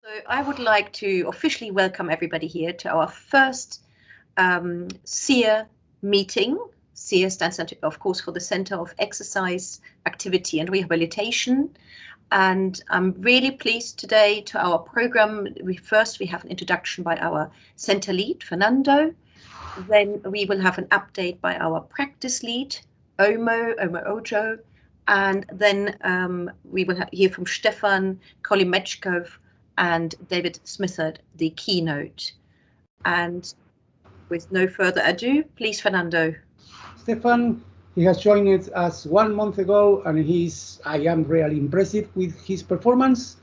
So I would like to officially welcome everybody here to our first CEAR meeting. CEAR stands, of course, for the Center of Exercise, Activity and Rehabilitation. And I'm really pleased today to our program. We have an introduction by our center lead, Fernando. Then we will have an update by our practice lead, Omo Ojo. And then we will hear from Stefan Kolimechkov and David Smithard, the keynote. And with no further ado, please, Fernando. Stefan, he has joined us 1 month ago, and I am really impressed with his performance.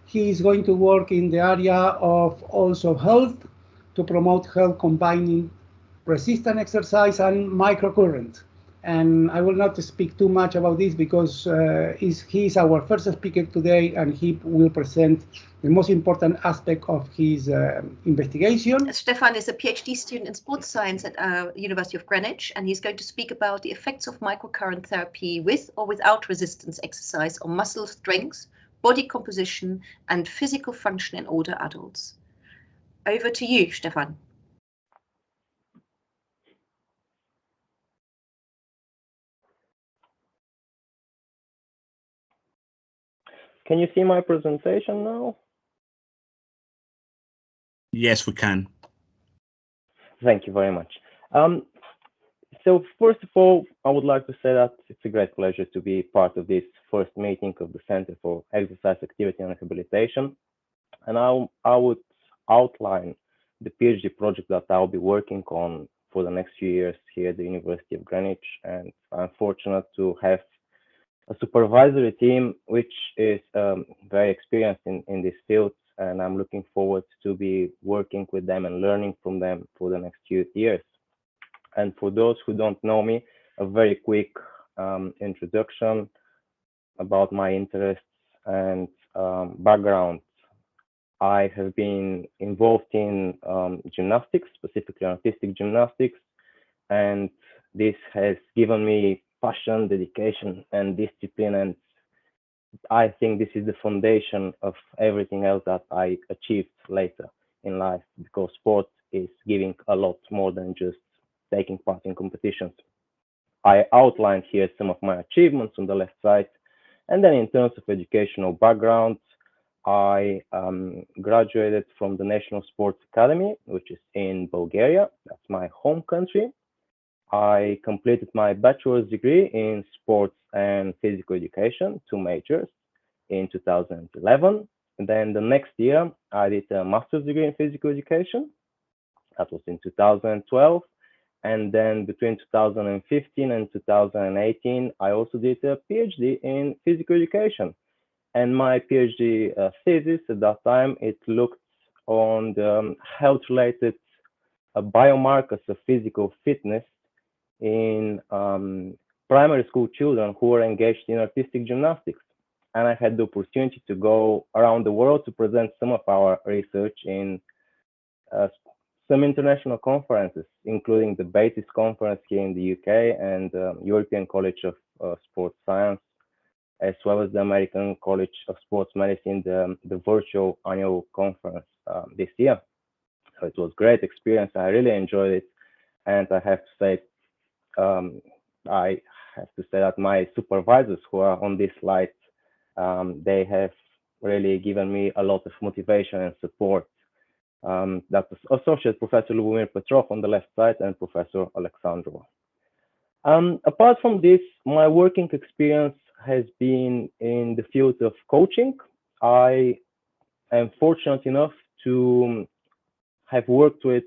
He is going to work in the area of also health to promote health combining resistant exercise and microcurrent. And I will not speak too much about this because he is our first speaker today, and he will present the most important aspect of his investigation. Stefan is a PhD student in sports science at University of Greenwich, and he's going to speak about the effects of microcurrent therapy with or without resistance exercise on muscle strength, body composition, and physical function in older adults. Over to you, Stefan. Can you see my presentation now? Yes, we can. Thank you very much. So first of all, I would like to say that it's a great pleasure to be part of this first meeting of the Center for Exercise, Activity and Rehabilitation. And I would outline the PhD project that I'll be working on for the next few years here at the University of Greenwich. And I'm fortunate to have a supervisory team which is very experienced in this field, and I'm looking forward to be working with them and learning from them for the next few years. And for those who don't know me, a very quick introduction about my interests and background. I have been involved in gymnastics, specifically artistic gymnastics, and this has given me passion, dedication, and discipline, and I think this is the foundation of everything else that I achieved later in life, because sport is giving a lot more than just taking part in competitions. I outlined here some of my achievements on the left side, and then in terms of educational background, I graduated from the National Sports Academy, which is in Bulgaria. That's my home country. I completed my bachelor's degree in sports and physical education, 2 majors, in 2011. And then the next year, I did a master's degree in physical education. That was in 2012. And then between 2015 and 2018, I also did a PhD in physical education. And my PhD thesis at that time, it looked on the health-related biomarkers of physical fitness in primary school children who were engaged in artistic gymnastics. And I had the opportunity to go around the world to present some of our research in some international conferences, including the BATIS conference here in the UK and European College of Sports Science, as well as the American College of Sports Medicine, the virtual annual conference this year. So it was a great experience. I really enjoyed it. And I have to say that my supervisors who are on this slide, they have really given me a lot of motivation and support. That's Associate Professor Lubomir Petrov on the left side and Professor Alexandrova. Apart from this, my working experience has been in the field of coaching. I am fortunate enough to have worked with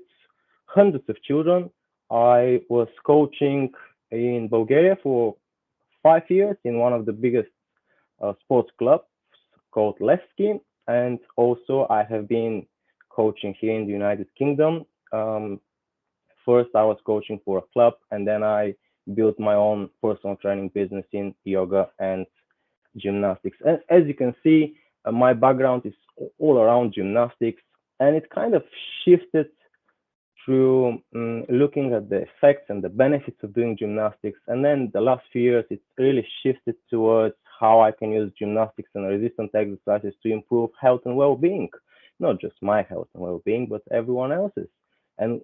hundreds of children. I was coaching in Bulgaria for 5 years in one of the biggest sports clubs called Levski, and also I have been coaching here in the United Kingdom. First, I was coaching for a club, and then I built my own personal training business in yoga and gymnastics. As you can see, my background is all around gymnastics, and it kind of shifted through looking at the effects and the benefits of doing gymnastics. And then the last few years, it's really shifted towards how I can use gymnastics and resistant exercises to improve health and well-being. not just my health and well-being, but everyone else's. And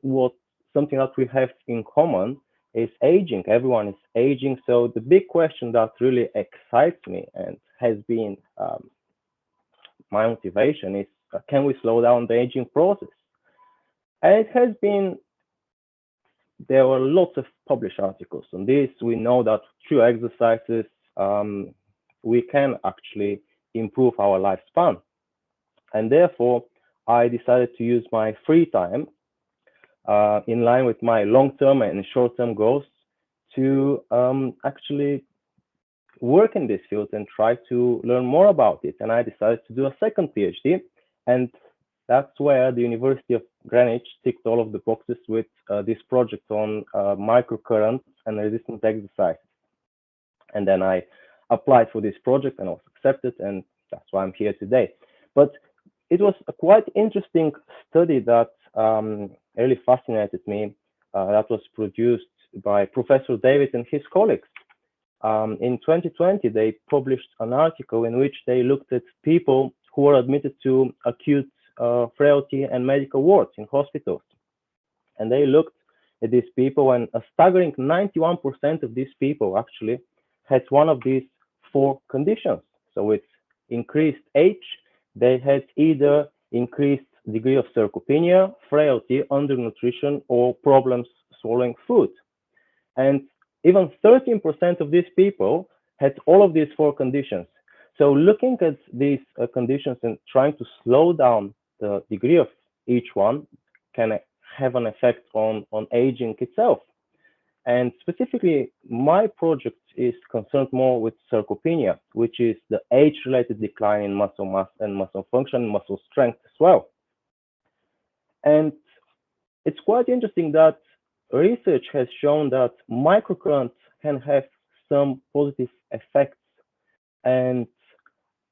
something that we have in common is aging. Everyone is aging. So the big question that really excites me and has been my motivation is, can we slow down the aging process? And it has been, there were lots of published articles on this. We know that through exercises, we can actually improve our lifespan. And therefore, I decided to use my free time in line with my long-term and short-term goals to actually work in this field and try to learn more about it. And I decided to do a second PhD, and that's where the University of Greenwich ticked all of the boxes with this project on microcurrent and resistance exercise. And then I applied for this project and was accepted, and that's why I'm here today. But it was a quite interesting study that really fascinated me, that was produced by Professor David and his colleagues. In 2020, they published an article in which they looked at people who were admitted to acute frailty and medical wards in hospitals. And they looked at these people, and a staggering 91% of these people actually had one of these 4 conditions. So with increased age, they had either increased degree of sarcopenia, frailty, undernutrition, or problems swallowing food. And even 13% of these people had all of these 4 conditions. So looking at these conditions and trying to slow down the degree of each one can have an effect on aging itself. And specifically, my project is concerned more with sarcopenia, which is the age-related decline in muscle mass and muscle function, muscle strength as well. And it's quite interesting that research has shown that microcurrent can have some positive effects. And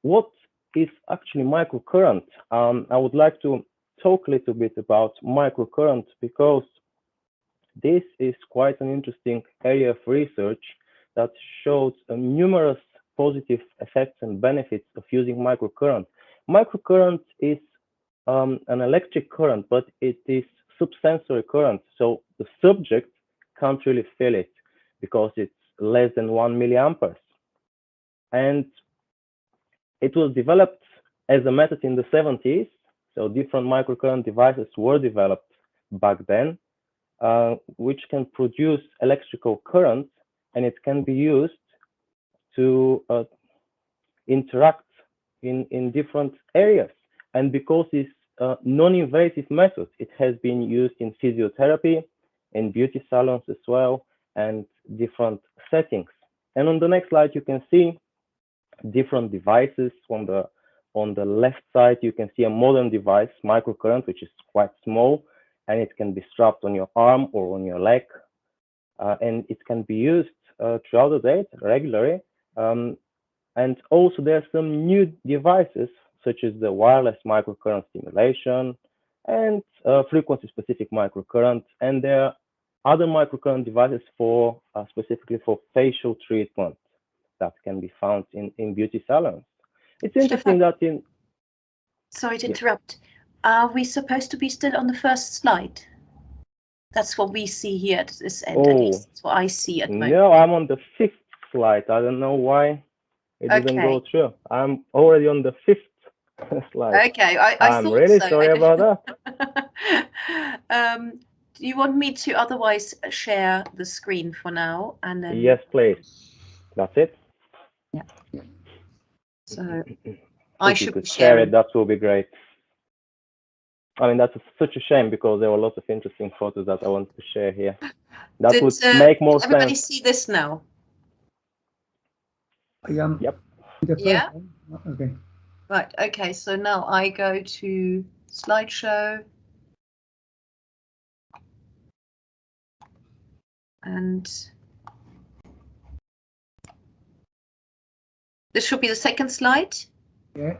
what is actually microcurrent? I would like to talk a little bit about microcurrent, because this is quite an interesting area of research that shows numerous positive effects and benefits of using microcurrent. Microcurrent is an electric current, but it is subsensory current. So the subject can't really feel it because it's less than 1 milliamperes. And it was developed as a method in the 70s. So different microcurrent devices were developed back then, which can produce electrical current, and it can be used to interact in different areas. And because it's a non-invasive method, it has been used in physiotherapy, in beauty salons as well, and different settings. And on the next slide, you can see different devices. On the left side, you can see a modern device, microcurrent, which is quite small, and it can be strapped on your arm or on your leg, and it can be used throughout the day regularly. And also there are some new devices, such as the wireless microcurrent stimulation and frequency-specific microcurrent, and there are other microcurrent devices for specifically for facial treatment that can be found in beauty salons. It's interesting that in... Sorry to interrupt. Are we supposed to be still on the first slide? That's what we see here at this end. Oh, at least that's what I see at the moment. No, I'm on the 5th slide. I don't know why it didn't go through. I'm already on the 5th slide. Okay, I'm really sorry about that. Do you want me to otherwise share the screen for now? And then... Yes, please. That's it. Yeah. So I should could share it. That will be great. I mean, that's such a shame because there were lots of interesting photos that I wanted to share here. That would make more sense. Everybody see this now? Yep. Yeah. Okay. Right. Okay. So now I go to slideshow. And this should be the second slide. Yeah.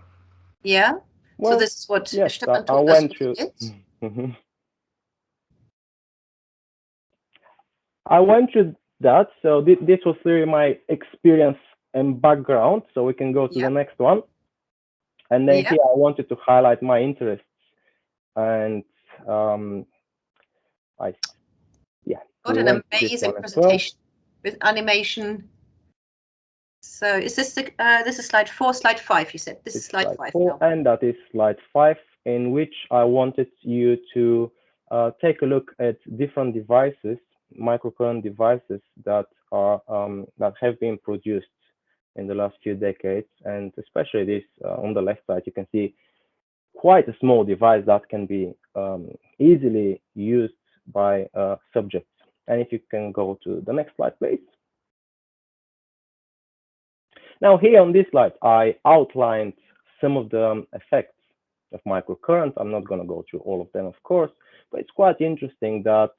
Yeah. Well, so this is what Stefan I told us went what through. he did. I went through that. So this was really my experience and background. So we can go to the next one. And then here I wanted to highlight my interests and Got an amazing presentation with animation. So is this this is slide 4, slide 5? You said this is slide 5 4, now. and that is slide 5, in which I wanted you to take a look at different devices, microcurrent devices that are that have been produced in the last few decades, and especially this on the left side, you can see quite a small device that can be easily used by subjects. And if you can go to the next slide, please. Now here on this slide, I outlined some of the effects of microcurrent. I'm not going to go through all of them, of course, but it's quite interesting that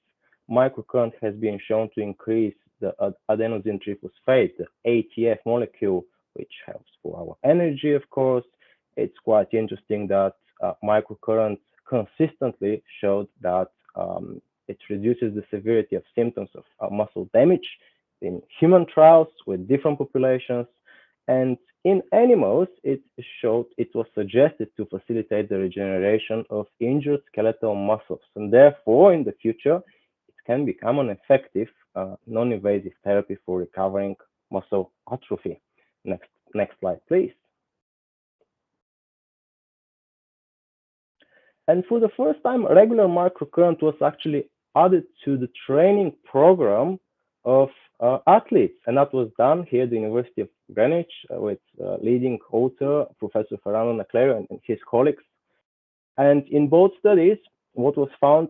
microcurrent has been shown to increase the adenosine triphosphate, the ATF molecule, which helps for our energy, of course. It's quite interesting that microcurrent consistently showed that it reduces the severity of symptoms of muscle damage in human trials with different populations. And in animals, it was suggested to facilitate the regeneration of injured skeletal muscles. And therefore, in the future, it can become an effective non-invasive therapy for recovering muscle atrophy. Next slide, please. And for the first time, regular microcurrent was actually added to the training program of athletes, and that was done here at the University of Greenwich with leading author, Professor Fernando Naclerio and his colleagues. And in both studies, what was found,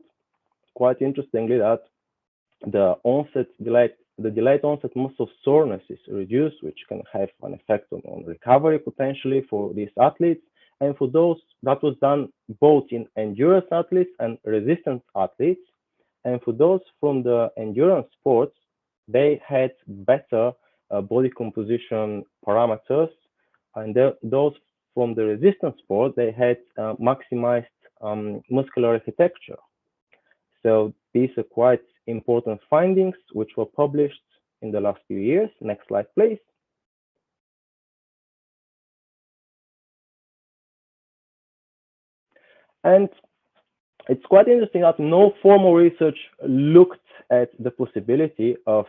quite interestingly, that the delayed onset muscle soreness is reduced, which can have an effect on recovery potentially for these athletes. And for those, that was done both in endurance athletes and resistance athletes. And for those from the endurance sports, they had better body composition parameters. And those from the resistance sport, they had maximized muscular architecture. So these are quite important findings, which were published in the last few years. Next slide, please. And it's quite interesting that no formal research looked at the possibility of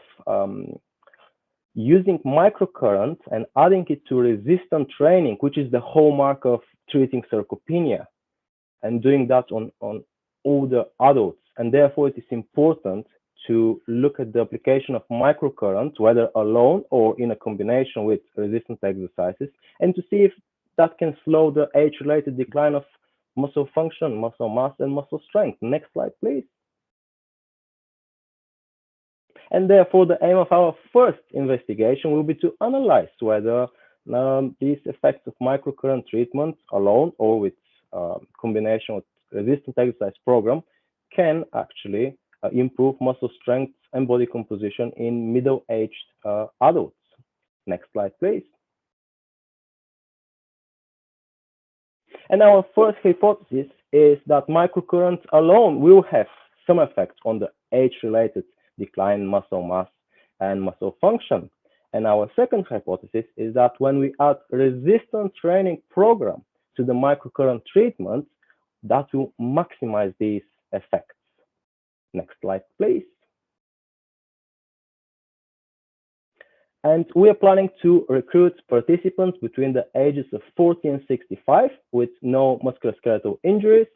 using microcurrent and adding it to resistant training, which is the hallmark of treating sarcopenia, and doing that on older adults. And therefore, it is important to look at the application of microcurrent, whether alone or in a combination with resistance exercises, and to see if that can slow the age-related decline of muscle function, muscle mass, and muscle strength. Next slide, please. And therefore, the aim of our first investigation will be to analyze whether these effects of microcurrent treatment alone or with combination with resistance exercise program can actually improve muscle strength and body composition in middle-aged adults. Next slide, please. And our first hypothesis is that microcurrent alone will have some effect on the age-related decline in muscle mass and muscle function. And our second hypothesis is that when we add resistance training program to the microcurrent treatment, that will maximize these effects. Next slide, please. And we are planning to recruit participants between the ages of 40 and 65 with no musculoskeletal injuries,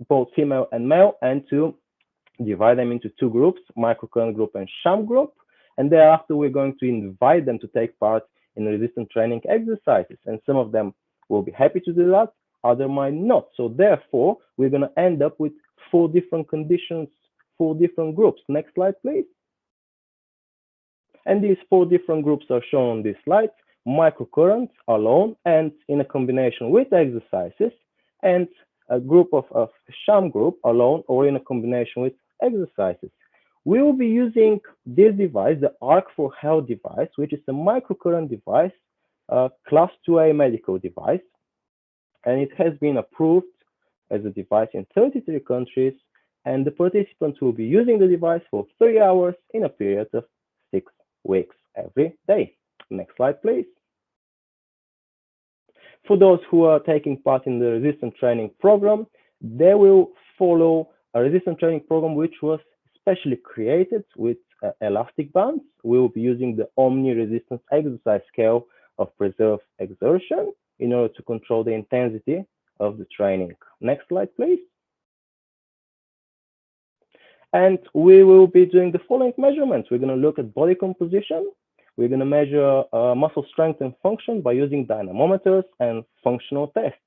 both female and male, and to divide them into two groups, microcurrent group and sham group. And thereafter, we're going to invite them to take part in resistance training exercises. And some of them will be happy to do that, others might not. So therefore, we're going to end up with 4 different conditions, 4 different groups. Next slide, please. And these 4 different groups are shown on this slide: microcurrent alone and in a combination with exercises, and a group of sham group alone or in a combination with exercises. We will be using this device, the Arc4Health device, which is a microcurrent device, class 2A medical device, and it has been approved as a device in 33 countries, and the participants will be using the device for 3 hours in a period of 6 weeks every day. Next slide, please. For those who are taking part in the resistance training program, They will follow a resistance training program which was specially created with elastic bands. We will be using the Omni resistance exercise scale of preserved exertion in order to control the intensity of the training. Next slide, please. And we will be doing the following measurements. We're going to look at body composition. We're going to measure muscle strength and function by using dynamometers and functional tests.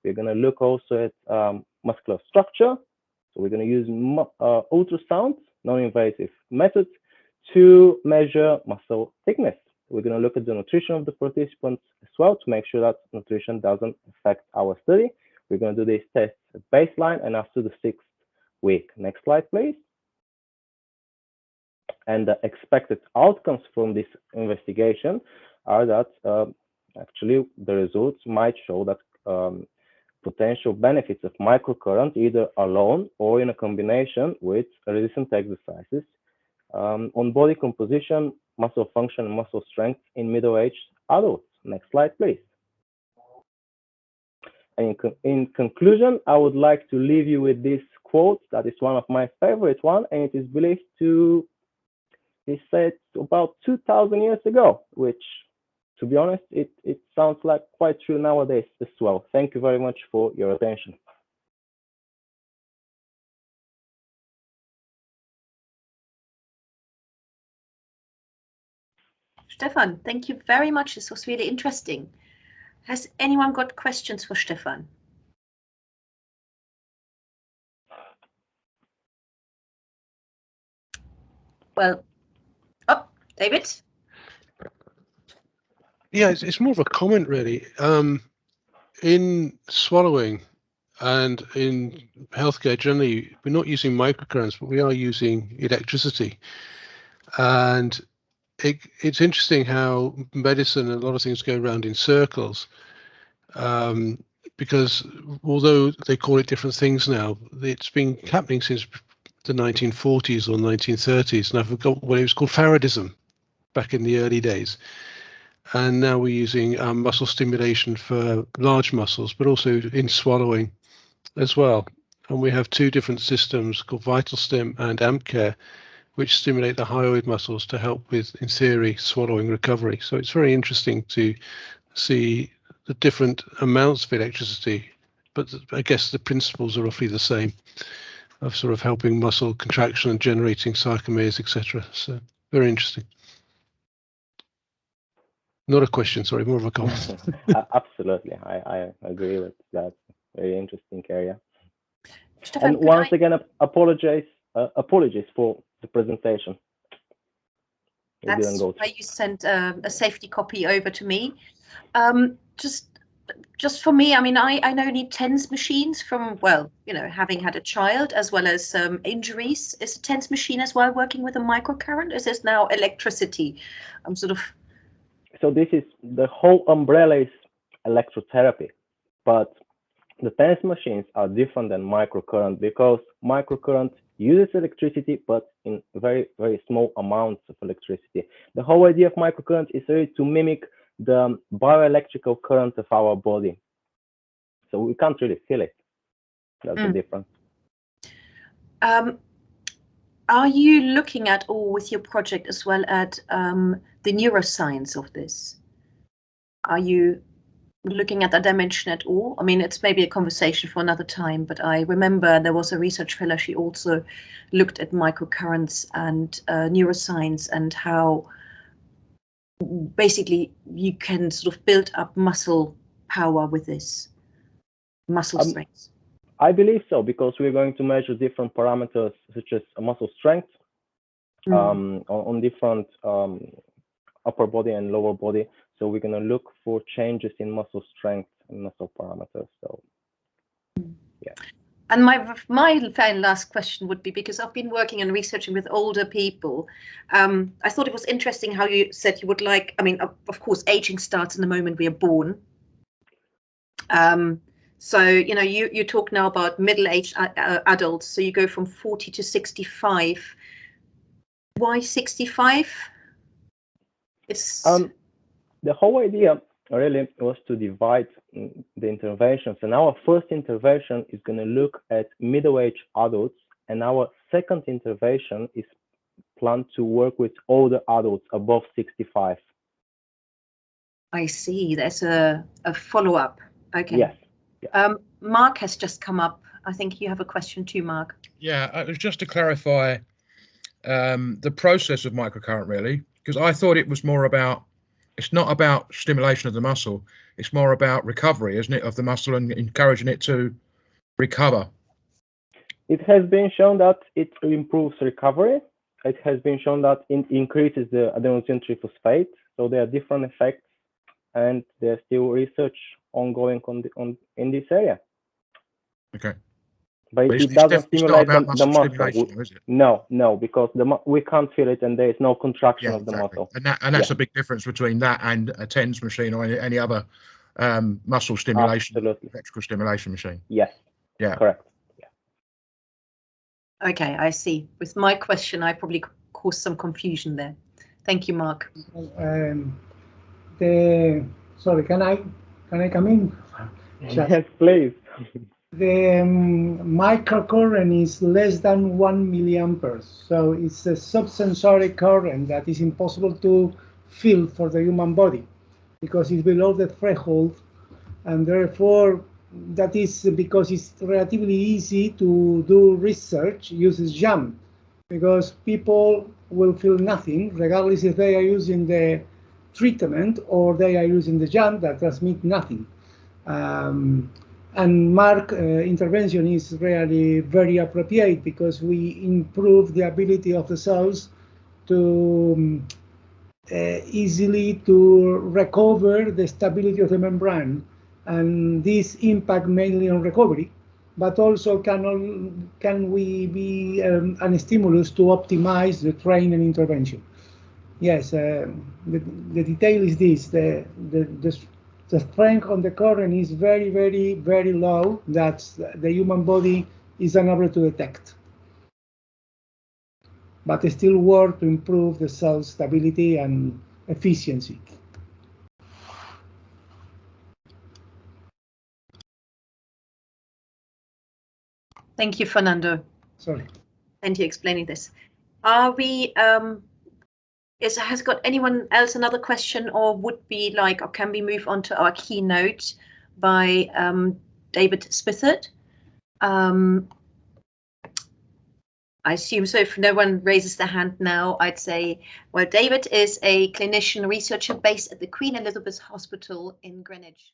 We're going to look also at muscular structure. So we're going to use ultrasound, non-invasive methods, to measure muscle thickness. We're going to look at the nutrition of the participants as well to make sure that nutrition doesn't affect our study. We're going to do these tests at baseline and after the 6th week. Next slide, please. And the expected outcomes from this investigation are that actually the results might show that potential benefits of microcurrent either alone or in a combination with resistant exercises on body composition, muscle function, and muscle strength in middle-aged adults. Next slide, please. And in conclusion, I would like to leave you with this quote that is one of my favorite ones, and it is believed to be said about 2,000 years ago, which, to be honest, it sounds like quite true nowadays as well. Thank you very much for your attention. Stefan, thank you very much. This was really interesting. Has anyone got questions for Stefan? Well, oh, David? Yeah, it's more of a comment, really. In swallowing and in healthcare generally, we're not using microcurrents, but we are using electricity. And it's interesting how medicine and a lot of things go around in circles, because although they call it different things now, it's been happening since the 1940s or 1930s, and I forgot what it was called, Faradism, back in the early days. And now we're using muscle stimulation for large muscles, but also in swallowing as well. And we have two different systems called VitalStim and AmpCare, which stimulate the hyoid muscles to help with, in theory, swallowing recovery. So it's very interesting to see the different amounts of electricity, but I guess the principles are roughly the same, of sort of helping muscle contraction and generating sarcomeres, etc. So very interesting. Not a question, sorry, more of a comment. Absolutely, I agree with that. Very interesting area. Stefan, and once again, apologies for the presentation. That's why you sent a safety copy over to me. Just for me, I mean, I know need TENS machines from, well, you know, having had a child as well as injuries. Is a TENS machine as well working with a microcurrent? Is this now electricity? I'm sort of. So this is the whole umbrella is electrotherapy, but the TENS machines are different than microcurrent because microcurrent uses electricity, but in very, very small amounts of electricity. The whole idea of microcurrent is really to mimic the bioelectrical current of our body. So we can't really feel it. That's the difference. Are you looking at, or with your project as well, at the neuroscience of this? Are you looking at that dimension at all? I mean, it's maybe a conversation for another time, but I remember there was a research fellow, she also looked at microcurrents and neuroscience and how basically you can sort of build up muscle power with this, muscle strength. I believe so, because we're going to measure different parameters such as muscle strength on different upper body and lower body. So we're going to look for changes in muscle strength and muscle parameters. So, yeah. And my very last question would be, because I've been working and researching with older people, I thought it was interesting how you said you would like, I mean, of course, aging starts in the moment we are born. So, you know, you talk now about middle-aged adults, so you go from 40 to 65. Why 65? It's the whole idea really was to divide the interventions. And our first intervention is going to look at middle-aged adults, and our second intervention is planned to work with older adults above 65. I see. There's a follow-up. Okay. Yes. Yeah. Mark has just come up. I think you have a question too, Mark. Yeah, it was just to clarify the process of microcurrent, really, because I thought it was more about, it's not about stimulation of the muscle, it's more about recovery, isn't it, of the muscle and encouraging it to recover. It has been shown that it improves recovery. It has been shown that it increases the adenosine triphosphate. So there are different effects, and there's still research ongoing in this area. Okay. But it doesn't stimulate the muscle. Is it? No, because we can't feel it, and there is no contraction of the muscle. And that's a big difference between that and a TENS machine or any other muscle stimulation, electrical stimulation machine. Yes. Yeah. Correct. Yeah. Okay, I see. With my question, I probably caused some confusion there. Thank you, Mark. Sorry, can I come in? Yes, please. The microcurrent is less than 1 milliamperes, so it's a subsensory current that is impossible to feel for the human body because it's below the threshold, and therefore that is because it's relatively easy to do research, uses JAM, because people will feel nothing regardless if they are using the treatment or they are using the JAM that transmit nothing. And Mark's intervention is really very appropriate because we improve the ability of the cells to easily to recover the stability of the membrane, and this impact mainly on recovery, but also can we be an stimulus to optimize the train and intervention. Yes, the detail is this: the strength on the current is very, very, very low that the human body is unable to detect. But it still works to improve the cell stability and efficiency. Thank you, Fernando. Sorry. Thank you explaining this. Are we, has got anyone else another question, or would be like, or can we move on to our keynote by David Smithard? I assume so. If no one raises their hand now, I'd say, well, David is a clinician researcher based at the Queen Elizabeth Hospital in Greenwich.